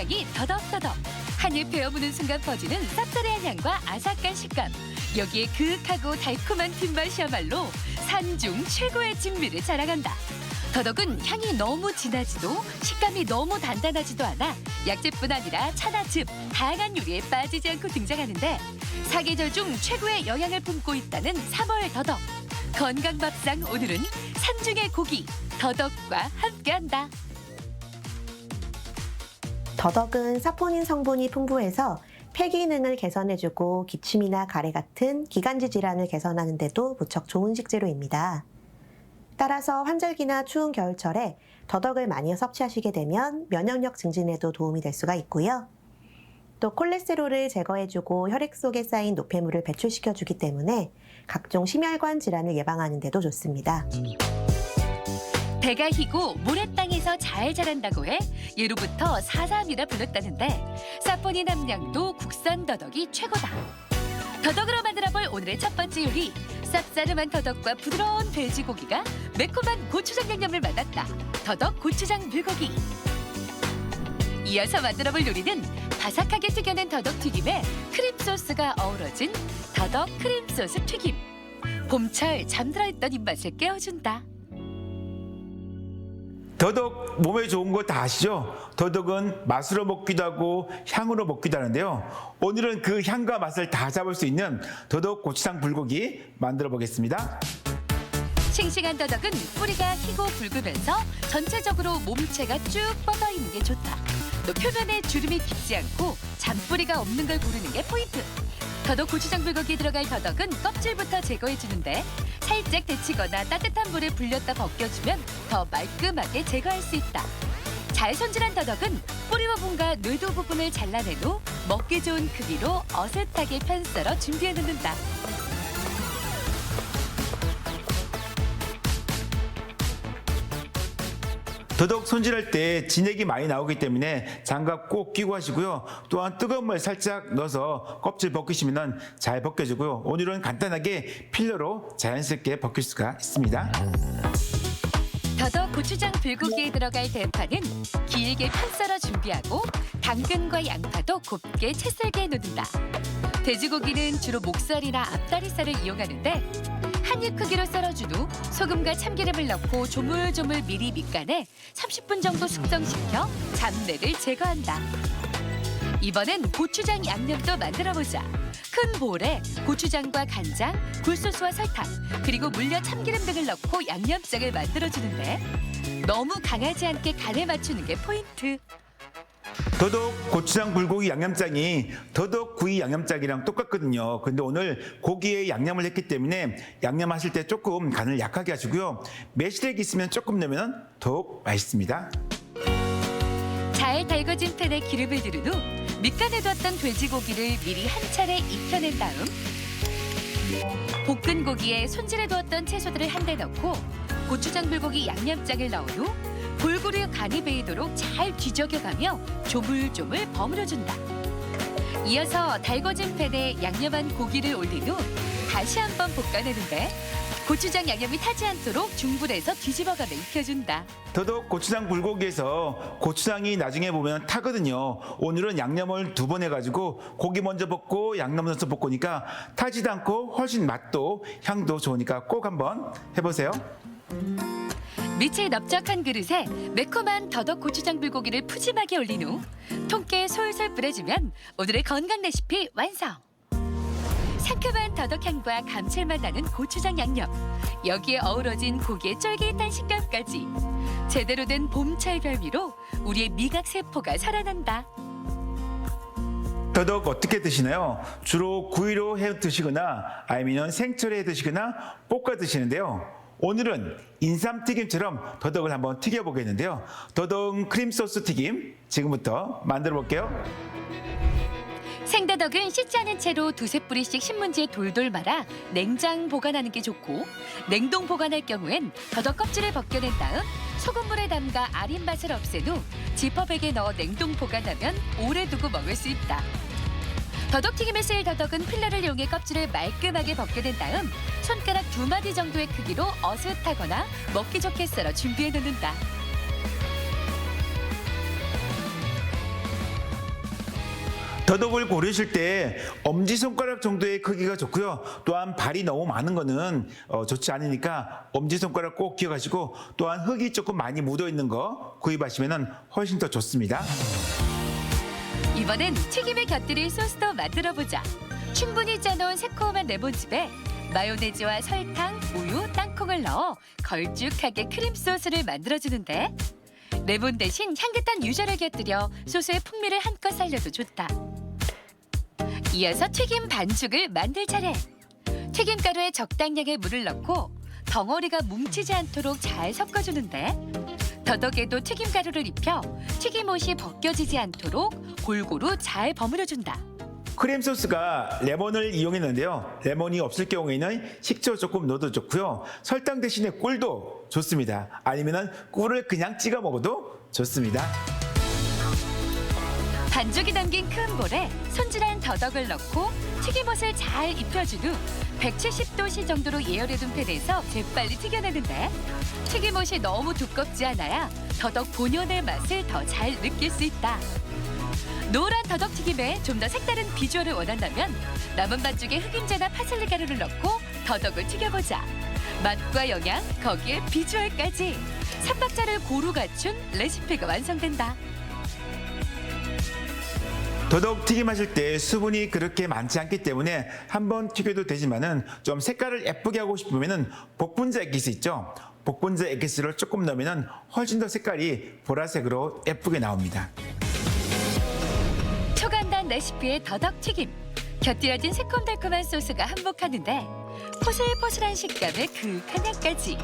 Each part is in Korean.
양념이 더덕더덕. 한입 베어무는 순간 퍼지는 쌉싸래한 향과 아삭한 식감. 여기에 그윽하고 달콤한 뒷맛이야말로 산중 최고의 진미를 자랑한다. 더덕은 향이 너무 진하지도 식감이 너무 단단하지도 않아 약재뿐 아니라 차나 즙, 다양한 요리에 빠지지 않고 등장하는데 사계절 중 최고의 영양을 품고 있다는 3월 더덕. 건강밥상 오늘은 산중의 고기, 더덕과 함께한다. 더덕은 사포닌 성분이 풍부해서 폐 기능을 개선해주고 기침이나 가래 같은 기관지 질환을 개선하는 데도 무척 좋은 식재료입니다. 따라서 환절기나 추운 겨울철에 더덕을 많이 섭취하시게 되면 면역력 증진에도 도움이 될 수가 있고요. 또 콜레스테롤을 제거해주고 혈액 속에 쌓인 노폐물을 배출시켜주기 때문에 각종 심혈관 질환을 예방하는 데도 좋습니다. 배가 희고 모래땅에서 잘 자란다고 해 예로부터 사삼이라 불렀다는데 사포닌 함량도 국산 더덕이 최고다. 더덕으로 만들어볼 오늘의 첫 번째 요리. 쌉싸름한 더덕과 부드러운 돼지고기가 매콤한 고추장 양념을 만났다. 더덕 고추장 불고기. 이어서 만들어볼 요리는 바삭하게 튀겨낸 더덕 튀김에 크림 소스가 어우러진 더덕 크림 소스 튀김. 봄철 잠들어 있던 입맛을 깨워준다. 더덕 몸에 좋은 거 다 아시죠? 더덕은 맛으로 먹기도 하고 향으로 먹기도 하는데요. 오늘은 그 향과 맛을 다 잡을 수 있는 더덕 고추장 불고기 만들어 보겠습니다. 싱싱한 더덕은 뿌리가 희고 붉으면서 전체적으로 몸체가 쭉 뻗어 있는 게 좋다. 또 표면에 주름이 깊지 않고 잔뿌리가 없는 걸 고르는 게 포인트. 더덕 고추장 불고기에 들어갈 더덕은 껍질부터 제거해주는데 살짝 데치거나 따뜻한 물에 불렸다 벗겨주면 더 말끔하게 제거할 수 있다. 잘 손질한 더덕은 뿌리 부분과 뇌도 부분을 잘라낸 후 먹기 좋은 크기로 어슷하게 편썰어 준비해 놓는다. 더덕 손질할 때 진액이 많이 나오기 때문에 장갑 꼭 끼고 하시고요. 또한 뜨거운 물 살짝 넣어서 껍질 벗기시면 잘 벗겨지고요. 오늘은 간단하게 필러로 자연스럽게 벗길 수가 있습니다. 더덕 고추장 불고기에 들어갈 대파는 길게 편썰어 준비하고 당근과 양파도 곱게 채 썰게 놓는다. 돼지고기는 주로 목살이나 앞다리살을 이용하는데 한 입 크기로 썰어준 후 소금과 참기름을 넣고 조물조물 미리 밑간에 30분 정도 숙성시켜 잡내를 제거한다. 이번엔 고추장 양념도 만들어보자. 큰 볼에 고추장과 간장, 굴소스와 설탕, 그리고 물엿 참기름 등을 넣고 양념장을 만들어주는데 너무 강하지 않게 간에 맞추는 게 포인트. 더덕 고추장 불고기 양념장이 더덕 구이 양념장이랑 똑같거든요. 근데 오늘 고기에 양념을 했기 때문에 양념하실 때 조금 간을 약하게 하시고요. 매실액이 있으면 조금 넣으면 더욱 맛있습니다. 잘 달궈진 팬에 기름을 두른 후 밑간에 뒀던 돼지고기를 미리 한 차례 익혀낸 다음 볶은 고기에 손질해 두었던 채소들을 한데 넣고 고추장 불고기 양념장을 넣은 후 골고루 간이 배이도록 잘 뒤적여가며 조물조물 버무려준다. 이어서 달궈진 팬에 양념한 고기를 올린 후 다시 한번 볶아내는데 고추장 양념이 타지 않도록 중불에서 뒤집어가며 익혀준다. 더덕 고추장 불고기에서 고추장이 나중에 보면 타거든요. 오늘은 양념을 2번 해가지고 고기 먼저 볶고 양념 넣어서 볶으니까 타지도 않고 훨씬 맛도 향도 좋으니까 꼭 한번 해보세요. 밑이 넓적한 그릇에 매콤한 더덕 고추장 불고기를 푸짐하게 올린 후 통깨 솔솔 뿌려주면 오늘의 건강 레시피 완성! 상큼한 더덕향과 감칠맛 나는 고추장 양념, 여기에 어우러진 고기의 쫄깃한 식감까지 제대로 된 봄철 별미로 우리의 미각 세포가 살아난다. 더덕 어떻게 드시나요? 주로 구이로 해 드시거나 아니면 생철에 해 드시거나 볶아 드시는데요. 오늘은 인삼튀김처럼 더덕을 한번 튀겨보겠는데요. 더덕 크림소스 튀김 지금부터 만들어 볼게요. 생더덕은 씻지 않은 채로 2~3뿌리씩 신문지에 돌돌 말아 냉장 보관하는 게 좋고 냉동 보관할 경우엔 더덕 껍질을 벗겨낸 다음 소금물에 담가 아린 맛을 없앤 후 지퍼백에 넣어 냉동 보관하면 오래 두고 먹을 수 있다. 더덕튀김에 쓰일 더덕은 필러를 이용해 껍질을 말끔하게 벗겨낸 다음 손가락 2마디 정도의 크기로 어슷하거나 먹기 좋게 썰어 준비해 놓는다. 더덕을 고르실 때 엄지손가락 정도의 크기가 좋고요. 또한 발이 너무 많은 거는 좋지 않으니까 엄지손가락 꼭 기억하시고, 또한 흙이 조금 많이 묻어있는 거 구입하시면 훨씬 더 좋습니다. 이번엔 튀김에 곁들일 소스도 만들어보자. 충분히 짜놓은 새콤한 레몬즙에 마요네즈와 설탕, 우유, 땅콩을 넣어 걸쭉하게 크림 소스를 만들어주는데, 레몬 대신 향긋한 유자를 곁들여 소스의 풍미를 한껏 살려도 좋다. 이어서 튀김 반죽을 만들 차례. 튀김가루에 적당량의 물을 넣고 덩어리가 뭉치지 않도록 잘 섞어주는데, 더덕에도 튀김가루를 입혀 튀김옷이 벗겨지지 않도록 골고루 잘 버무려준다. 크림 소스가 레몬을 이용했는데요. 레몬이 없을 경우에는 식초 조금 넣어도 좋고요. 설탕 대신에 꿀도 좋습니다. 아니면 꿀을 그냥 찍어 먹어도 좋습니다. 반죽이 담긴 큰 볼에 손질한 더덕을 넣고 튀김옷을 잘 입혀준 후 170도씨 정도로 예열해둔 팬에서 재빨리 튀겨내는데, 튀김옷이 너무 두껍지 않아야 더덕 본연의 맛을 더 잘 느낄 수 있다. 노란 더덕튀김에 좀 더 색다른 비주얼을 원한다면 남은 반죽에 흑임자나 파슬리 가루를 넣고 더덕을 튀겨보자. 맛과 영양, 거기에 비주얼까지 3박자를 고루 갖춘 레시피가 완성된다. 더덕 튀김하실 때 수분이 그렇게 많지 않기 때문에 한번 튀겨도 되지만은 좀 색깔을 예쁘게 하고 싶으면은 복분자 액기스 있죠? 복분자 액기스를 조금 넣으면은 훨씬 더 색깔이 보라색으로 예쁘게 나옵니다. 초간단 레시피의 더덕튀김. 곁들여진 새콤달콤한 소스가 한몫하는데 포슬포슬한 식감에 그윽한 향까지.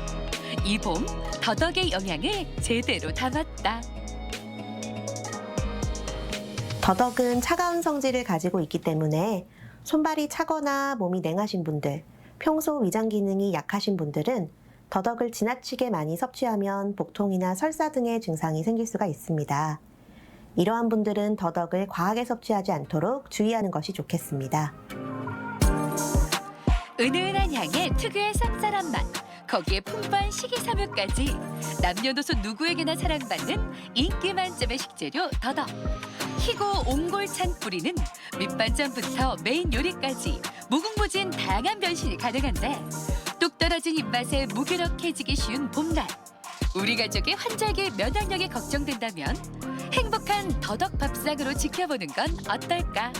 이 봄 더덕의 영양을 제대로 담았다. 더덕은 차가운 성질을 가지고 있기 때문에 손발이 차거나 몸이 냉하신 분들, 평소 위장 기능이 약하신 분들은 더덕을 지나치게 많이 섭취하면 복통이나 설사 등의 증상이 생길 수가 있습니다. 이러한 분들은 더덕을 과하게 섭취하지 않도록 주의하는 것이 좋겠습니다. 은은한 향에 특유의 쌉쌀한 맛, 거기에 풍부한 식이섬유까지 남녀노소 누구에게나 사랑받는 인기 만점의 식재료 더덕. 희고 옹골찬 뿌리는 밑반찬부터 메인 요리까지 무궁무진 다양한 변신이 가능한데, 뚝 떨어진 입맛에 무기력해지기 쉬운 봄날. 우리 가족의 환절기 면역력이 걱정된다면 행복한 더덕 밥상으로 지켜보는 건 어떨까?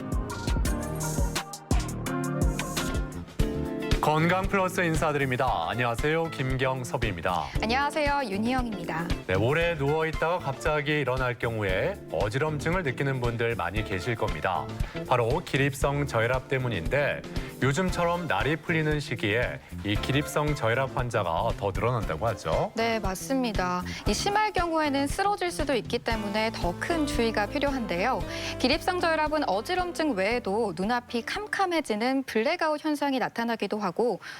건강 플러스 인사드립니다. 안녕하세요. 김경섭입니다. 안녕하세요. 윤희영입니다. 네, 오래 누워있다가 갑자기 일어날 경우에 어지럼증을 느끼는 분들 많이 계실 겁니다. 바로 기립성 저혈압 때문인데, 요즘처럼 날이 풀리는 시기에 이 기립성 저혈압 환자가 더 늘어난다고 하죠. 네, 맞습니다. 이 심할 경우에는 쓰러질 수도 있기 때문에 더 큰 주의가 필요한데요. 기립성 저혈압은 어지럼증 외에도 눈앞이 캄캄해지는 블랙아웃 현상이 나타나기도 하고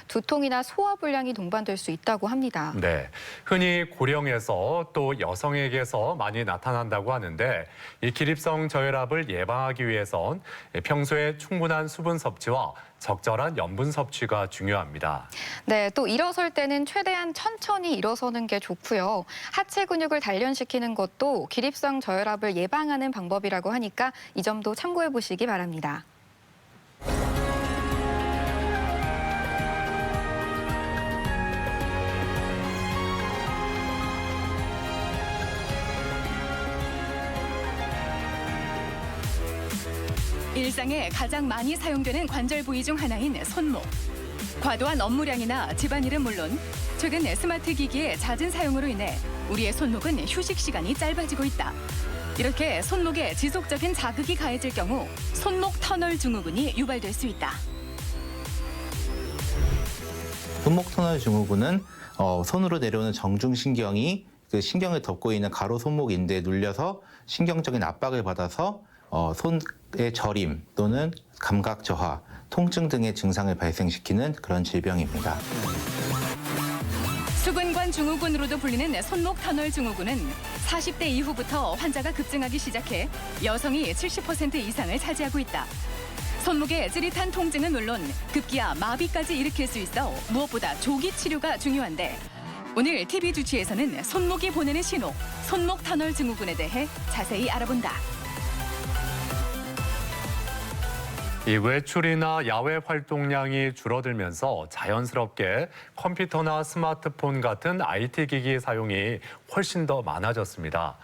두통이나 소화불량이 동반될 수 있다고 합니다. 네, 흔히 고령에서 또 여성에게서 많이 나타난다고 하는데, 이 기립성 저혈압을 예방하기 위해선 평소에 충분한 수분 섭취와 적절한 염분 섭취가 중요합니다. 네, 또 일어설 때는 최대한 천천히 일어서는 게 좋고요. 하체 근육을 단련시키는 것도 기립성 저혈압을 예방하는 방법이라고 하니까 이 점도 참고해 보시기 바랍니다. 일상에 가장 많이 사용되는 관절 부위 중 하나인 손목. 과도한 업무량이나 집안일은 물론 최근 스마트 기기의 잦은 사용으로 인해 우리의 손목은 휴식 시간이 짧아지고 있다. 이렇게 손목에 지속적인 자극이 가해질 경우 손목 터널 증후군이 유발될 수 있다. 손목 터널 증후군은 손으로 내려오는 정중신경이 그 신경을 덮고 있는 가로 손목 인대에 눌려서 신경적인 압박을 받아서 손의 저림 또는 감각 저하, 통증 등의 증상을 발생시키는 그런 질병입니다. 수근관 증후군으로도 불리는 손목 터널 증후군은 40대 이후부터 환자가 급증하기 시작해 여성이 70% 이상을 차지하고 있다. 손목의 찌릿한 통증은 물론 급기야 마비까지 일으킬 수 있어 무엇보다 조기 치료가 중요한데, 오늘 TV 주치에서는 손목이 보내는 신호, 손목 터널 증후군에 대해 자세히 알아본다. 이 외출이나 야외 활동량이 줄어들면서 자연스럽게 컴퓨터나 스마트폰 같은 IT 기기 사용이 훨씬 더 많아졌습니다.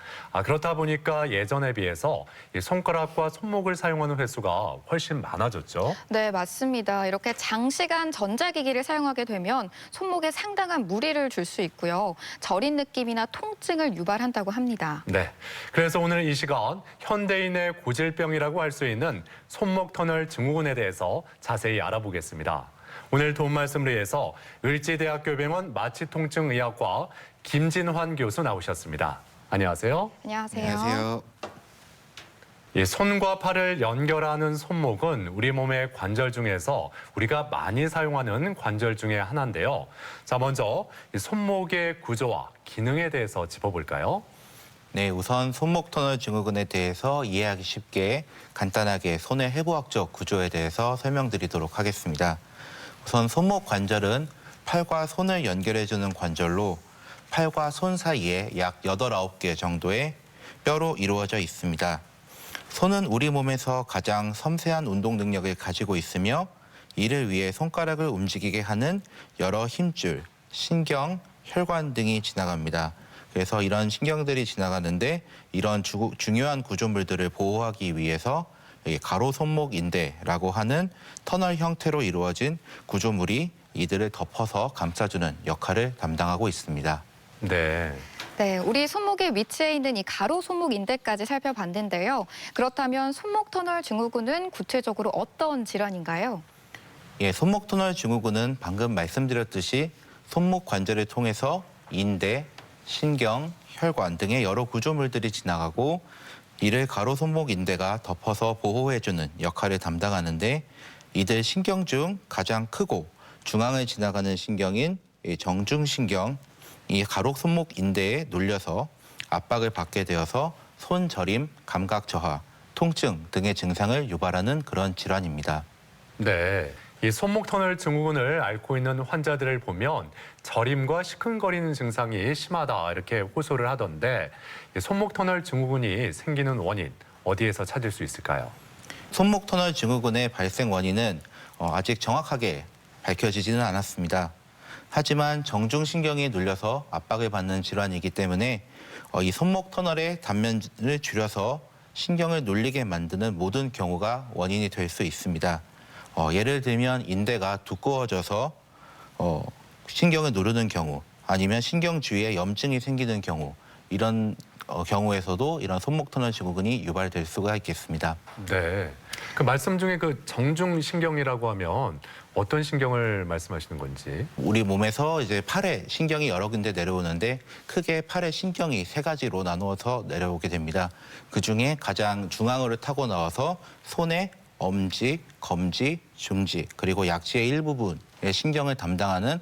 그렇다 보니까 예전에 비해서 이 손가락과 손목을 사용하는 횟수가 훨씬 많아졌죠. 네, 맞습니다. 이렇게 장시간 전자기기를 사용하게 되면 손목에 상당한 무리를 줄 수 있고요. 저린 느낌이나 통증을 유발한다고 합니다. 네, 그래서 오늘 이 시간 현대인의 고질병이라고 할 수 있는 손목 터널 증후군에 대해서 자세히 알아보겠습니다. 오늘 도움 말씀을 위해서 을지대학교 병원 마취통증의학과 김진환 교수 나오셨습니다. 안녕하세요. 안녕하세요. 이 손과 팔을 연결하는 손목은 우리 몸의 관절 중에서 우리가 많이 사용하는 관절 중에 하나인데요. 자, 먼저 이 손목의 구조와 기능에 대해서 짚어볼까요? 네, 우선 손목 터널 증후군에 대해서 이해하기 쉽게 간단하게 손의 해부학적 구조에 대해서 설명드리도록 하겠습니다. 우선 손목 관절은 팔과 손을 연결해주는 관절로 팔과 손 사이에 약 8, 9개 정도의 뼈로 이루어져 있습니다. 손은 우리 몸에서 가장 섬세한 운동 능력을 가지고 있으며 이를 위해 손가락을 움직이게 하는 여러 힘줄, 신경, 혈관 등이 지나갑니다. 그래서 이런 신경들이 지나가는데 이런 중요한 구조물들을 보호하기 위해서 가로 손목 인대라고 하는 터널 형태로 이루어진 구조물이 이들을 덮어서 감싸주는 역할을 담당하고 있습니다. 네. 네, 우리 손목의 위치에 있는 이 가로 손목 인대까지 살펴봤는데요. 그렇다면 손목 터널 증후군은 구체적으로 어떤 질환인가요? 예, 손목 터널 증후군은 방금 말씀드렸듯이 손목 관절을 통해서 인대, 신경, 혈관 등의 여러 구조물들이 지나가고 이를 가로 손목 인대가 덮어서 보호해주는 역할을 담당하는데 이들 신경 중 가장 크고 중앙을 지나가는 신경인 정중신경, 이 가로 손목 인대에 눌려서 압박을 받게 되어서 손 저림, 감각 저하, 통증 등의 증상을 유발하는 그런 질환입니다. 네. 이 손목 터널 증후군을 앓고 있는 환자들을 보면 저림과 시큰거리는 증상이 심하다 이렇게 호소를 하던데 이 손목 터널 증후군이 생기는 원인 어디에서 찾을 수 있을까요? 손목 터널 증후군의 발생 원인은 아직 정확하게 밝혀지지는 않았습니다. 하지만 정중신경이 눌려서 압박을 받는 질환이기 때문에 이 손목 터널의 단면을 줄여서 신경을 눌리게 만드는 모든 경우가 원인이 될 수 있습니다. 예를 들면 인대가 두꺼워져서 신경을 누르는 경우 아니면 신경 주위에 염증이 생기는 경우 이런 경우에서도 이런 손목 터널 증후군이 유발될 수가 있겠습니다. 네. 그 말씀 중에 그 정중신경이라고 하면 어떤 신경을 말씀하시는 건지? 우리 몸에서 이제 팔에 신경이 여러 군데 내려오는데 크게 팔의 신경이 3가지로 나누어서 내려오게 됩니다. 그중에 가장 중앙으로 타고 나와서 손의 엄지, 검지, 중지 그리고 약지의 일부분의 신경을 담당하는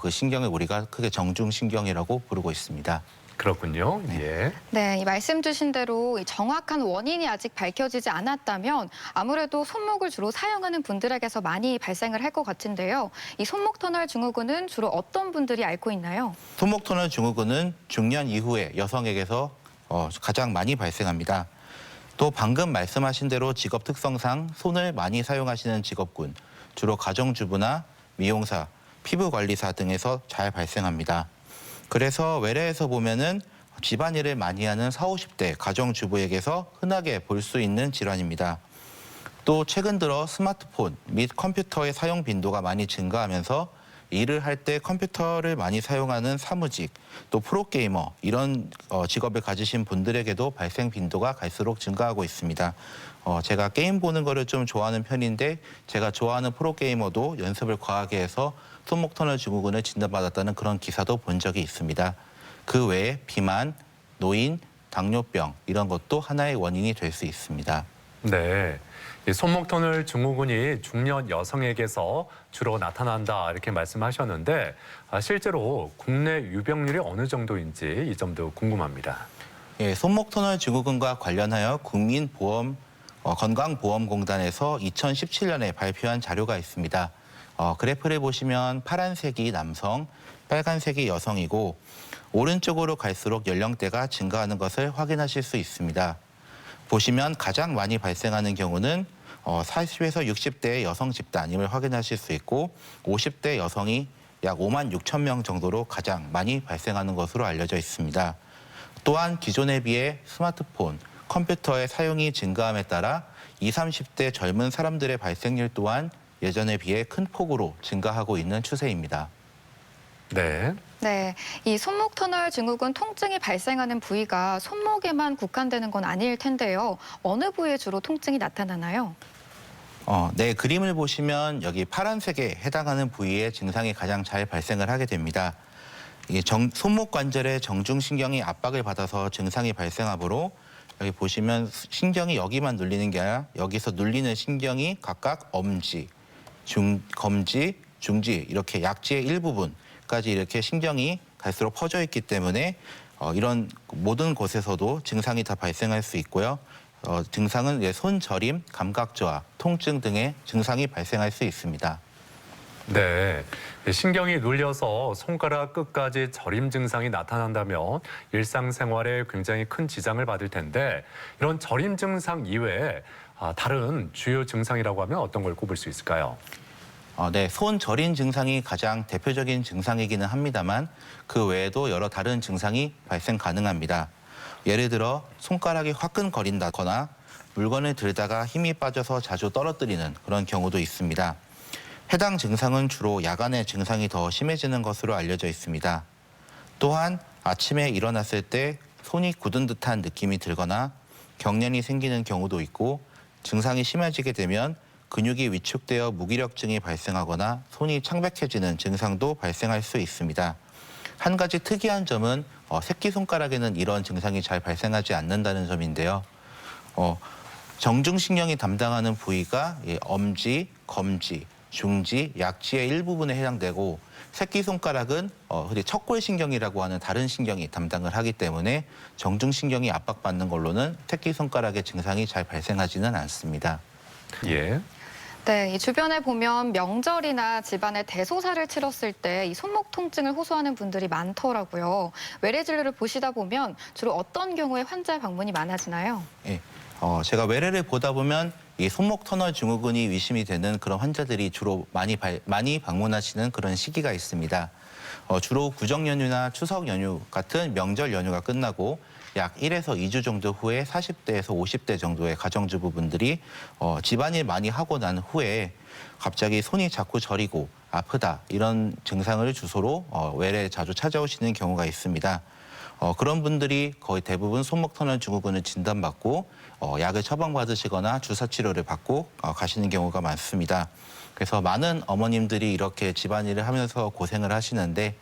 그 신경을 우리가 크게 정중신경이라고 부르고 있습니다. 그렇군요. 예. 네, 이 말씀 주신 대로 이 정확한 원인이 아직 밝혀지지 않았다면 아무래도 손목을 주로 사용하는 분들에게서 많이 발생을 할 것 같은데요. 이 손목 터널 증후군은 주로 어떤 분들이 앓고 있나요? 손목 터널 증후군은 중년 이후에 여성에게서 가장 많이 발생합니다. 또 방금 말씀하신 대로 직업 특성상 손을 많이 사용하시는 직업군, 주로 가정주부나 미용사, 피부관리사 등에서 잘 발생합니다. 그래서 외래에서 보면은 집안일을 많이 하는 40, 50대 가정주부에게서 흔하게 볼 수 있는 질환입니다. 또 최근 들어 스마트폰 및 컴퓨터의 사용 빈도가 많이 증가하면서 일을 할 때 컴퓨터를 많이 사용하는 사무직, 또 프로게이머 이런 직업을 가지신 분들에게도 발생 빈도가 갈수록 증가하고 있습니다. 제가 게임 보는 거를 좀 좋아하는 편인데 제가 좋아하는 프로게이머도 연습을 과하게 해서 손목 터널 증후군을 진단받았다는 그런 기사도 본 적이 있습니다. 그 외에 비만, 노인, 당뇨병 이런 것도 하나의 원인이 될 수 있습니다. 네. 이 손목 터널 증후군이 중년 여성에게서 주로 나타난다 이렇게 말씀하셨는데 실제로 국내 유병률이 어느 정도인지 이 점도 궁금합니다. 예, 손목 터널 증후군과 관련하여 건강보험공단에서 2017년에 발표한 자료가 있습니다. 그래프를 보시면 파란색이 남성, 빨간색이 여성이고 오른쪽으로 갈수록 연령대가 증가하는 것을 확인하실 수 있습니다. 보시면 가장 많이 발생하는 경우는 40에서 60대 여성 집단임을 확인하실 수 있고 50대 여성이 약 5만 6천 명 정도로 가장 많이 발생하는 것으로 알려져 있습니다. 또한 기존에 비해 스마트폰, 컴퓨터의 사용이 증가함에 따라 20, 30대 젊은 사람들의 발생률 또한 예전에 비해 큰 폭으로 증가하고 있는 추세입니다. 네. 네, 이 손목 터널 증후군 통증이 발생하는 부위가 손목에만 국한되는 건 아닐 텐데요. 어느 부위에 주로 통증이 나타나나요? 네, 그림을 보시면 여기 파란색에 해당하는 부위에 증상이 가장 잘 발생을 하게 됩니다. 이게 손목 관절의 정중신경이 압박을 받아서 증상이 발생하므로 여기 보시면 신경이 여기만 눌리는 게 아니라 여기서 눌리는 신경이 각각 엄지, 검지, 중지 이렇게 약지의 일부분까지 이렇게 신경이 갈수록 퍼져 있기 때문에 이런 모든 곳에서도 증상이 다 발생할 수 있고요. 증상은 손 저림, 감각 저하, 통증 등의 증상이 발생할 수 있습니다. 네. 신경이 눌려서 손가락 끝까지 저림 증상이 나타난다면 일상생활에 굉장히 큰 지장을 받을 텐데 이런 저림 증상 이외에 다른 주요 증상이라고 하면 어떤 걸 꼽을 수 있을까요? 네, 손 저림 증상이 가장 대표적인 증상이기는 합니다만 그 외에도 여러 다른 증상이 발생 가능합니다. 예를 들어 손가락이 화끈거린다거나 물건을 들다가 힘이 빠져서 자주 떨어뜨리는 그런 경우도 있습니다. 해당 증상은 주로 야간에 증상이 더 심해지는 것으로 알려져 있습니다. 또한 아침에 일어났을 때 손이 굳은 듯한 느낌이 들거나 경련이 생기는 경우도 있고 증상이 심해지게 되면 근육이 위축되어 무기력증이 발생하거나 손이 창백해지는 증상도 발생할 수 있습니다. 한 가지 특이한 점은 새끼손가락에는 이런 증상이 잘 발생하지 않는다는 점인데요. 정중신경이 담당하는 부위가 엄지, 검지, 중지, 약지의 일부분에 해당되고 새끼손가락은 척골신경이라고 하는 다른 신경이 담당을 하기 때문에 정중신경이 압박받는 걸로는 새끼손가락의 증상이 잘 발생하지는 않습니다. 예. 네, 이 주변에 보면 명절이나 집안에 대소사를 치렀을 때 이 손목 통증을 호소하는 분들이 많더라고요. 외래진료를 보시다 보면 주로 어떤 경우에 환자 방문이 많아지나요? 예, 제가 외래를 보다 보면 이 손목 터널 증후군이 의심이 되는 그런 환자들이 주로 많이 방문하시는 그런 시기가 있습니다. 주로 구정 연휴나 추석 연휴 같은 명절 연휴가 끝나고 약 1에서 2주 정도 후에 40대에서 50대 정도의 가정주부분들이 집안일 많이 하고 난 후에 갑자기 손이 자꾸 저리고 아프다 이런 증상을 주소로 외래 자주 찾아오시는 경우가 있습니다. 그런 분들이 거의 대부분 손목 터널 증후군을 진단받고 약을 처방받으시거나 주사 치료를 받고 가시는 경우가 많습니다. 그래서 많은 어머님들이 이렇게 집안일을 하면서 고생을 하시는데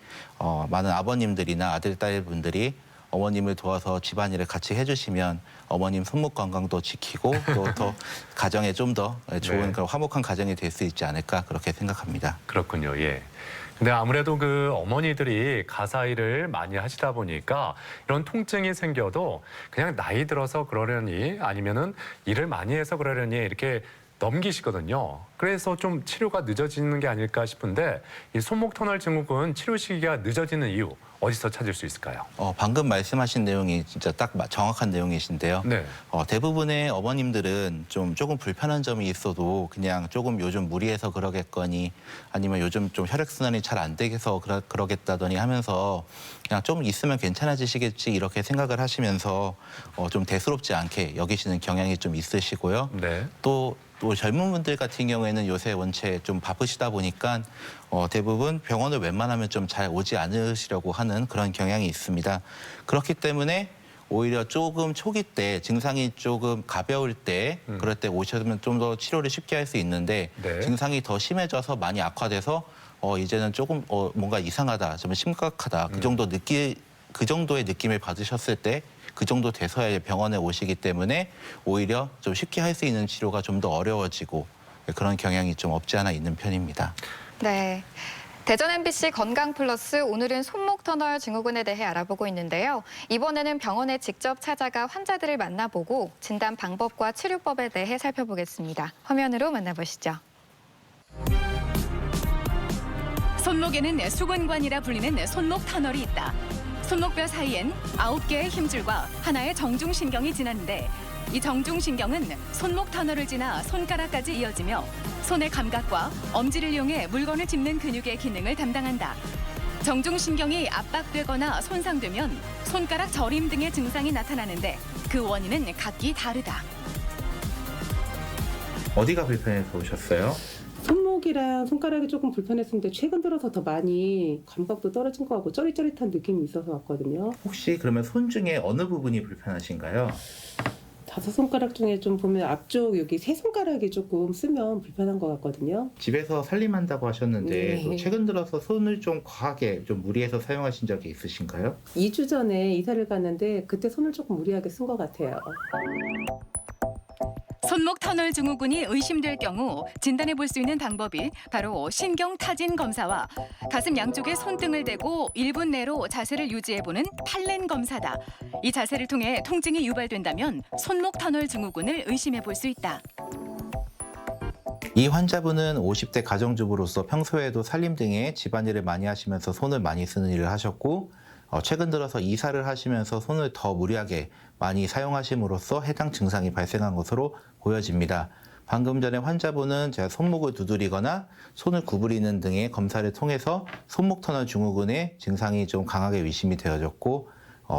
많은 아버님들이나 아들, 딸분들이 어머님을 도와서 집안일을 같이 해주시면 어머님 손목 건강도 지키고 또 더 가정에 좀 더 좋은 네. 그런 화목한 가정이 될 수 있지 않을까 그렇게 생각합니다. 그렇군요. 예. 근데 아무래도 그 어머니들이 가사 일을 많이 하시다 보니까 이런 통증이 생겨도 그냥 나이 들어서 그러려니 아니면은 일을 많이 해서 그러려니 이렇게 넘기시거든요. 그래서 좀 치료가 늦어지는 게 아닐까 싶은데 이 손목 터널 증후군 치료 시기가 늦어지는 이유 어디서 찾을 수 있을까요? 방금 말씀하신 내용이 진짜 딱 정확한 내용이신데요. 네. 대부분의 어머님들은 조금 불편한 점이 있어도 그냥 조금 요즘 무리해서 그러겠거니 아니면 요즘 좀 혈액순환이 잘 안 되겠어 그러겠다더니 하면서 그냥 좀 있으면 괜찮아지시겠지 이렇게 생각을 하시면서 좀 대수롭지 않게 여기시는 경향이 좀 있으시고요. 네. 또 젊은 분들 같은 경우에는 요새 원체 좀 바쁘시다 보니까 대부분 병원을 웬만하면 좀 잘 오지 않으시려고 하는 그런 경향이 있습니다. 그렇기 때문에 오히려 조금 초기 때 증상이 조금 가벼울 때 그럴 때 오셔면 좀 더 치료를 쉽게 할 수 있는데 네. 증상이 더 심해져서 많이 악화돼서 이제는 조금 뭔가 이상하다, 좀 심각하다 그 정도의 느낌을 받으셨을 때 그 정도 돼서야 병원에 오시기 때문에 오히려 좀 쉽게 할 수 있는 치료가 좀 더 어려워지고 그런 경향이 좀 없지 않아 있는 편입니다. 네. 대전 MBC 건강 플러스 오늘은 손목 터널 증후군에 대해 알아보고 있는데요. 이번에는 병원에 직접 찾아가 환자들을 만나보고 진단 방법과 치료법에 대해 살펴보겠습니다. 화면으로 만나보시죠. 손목에는 수근관이라 불리는 손목 터널이 있다. 손목뼈 사이엔 9개의 힘줄과 하나의 정중신경이 지나는데 이 정중신경은 손목 터널을 지나 손가락까지 이어지며 손의 감각과 엄지를 이용해 물건을 짚는 근육의 기능을 담당한다. 정중신경이 압박되거나 손상되면 손가락 저림 등의 증상이 나타나는데 그 원인은 각기 다르다. 어디가 불편해서 오셨어요? 손목이랑 손가락이 조금 불편했는데 최근 들어서 더 많이 감각도 떨어진 것 같고 쩌릿쩌릿한 느낌이 있어서 왔거든요. 혹시 그러면 손 중에 어느 부분이 불편하신가요? 5손가락 중에 좀 보면 앞쪽 여기 세 손가락이 조금 쓰면 불편한 것 같거든요. 집에서 살림한다고 하셨는데 네. 또 최근 들어서 손을 좀 과하게 좀 무리해서 사용하신 적이 있으신가요? 2주 전에 이사를 갔는데 그때 손을 조금 무리하게 쓴 것 같아요. 손목 터널 증후군이 의심될 경우 진단해 볼 수 있는 방법이 바로 신경 타진 검사와 가슴 양쪽에 손등을 대고 1분 내로 자세를 유지해 보는 팔렌 검사다. 이 자세를 통해 통증이 유발된다면 손목 터널 증후군을 의심해 볼 수 있다. 이 환자분은 50대 가정주부로서 평소에도 살림 등의 집안일을 많이 하시면서 손을 많이 쓰는 일을 하셨고 최근 들어서 이사를 하시면서 손을 더 무리하게 많이 사용하심으로써 해당 증상이 발생한 것으로 보여집니다. 방금 전에 환자분은 제가 손목을 두드리거나 손을 구부리는 등의 검사를 통해서 손목 터널 증후군의 증상이 좀 강하게 의심이 되어졌고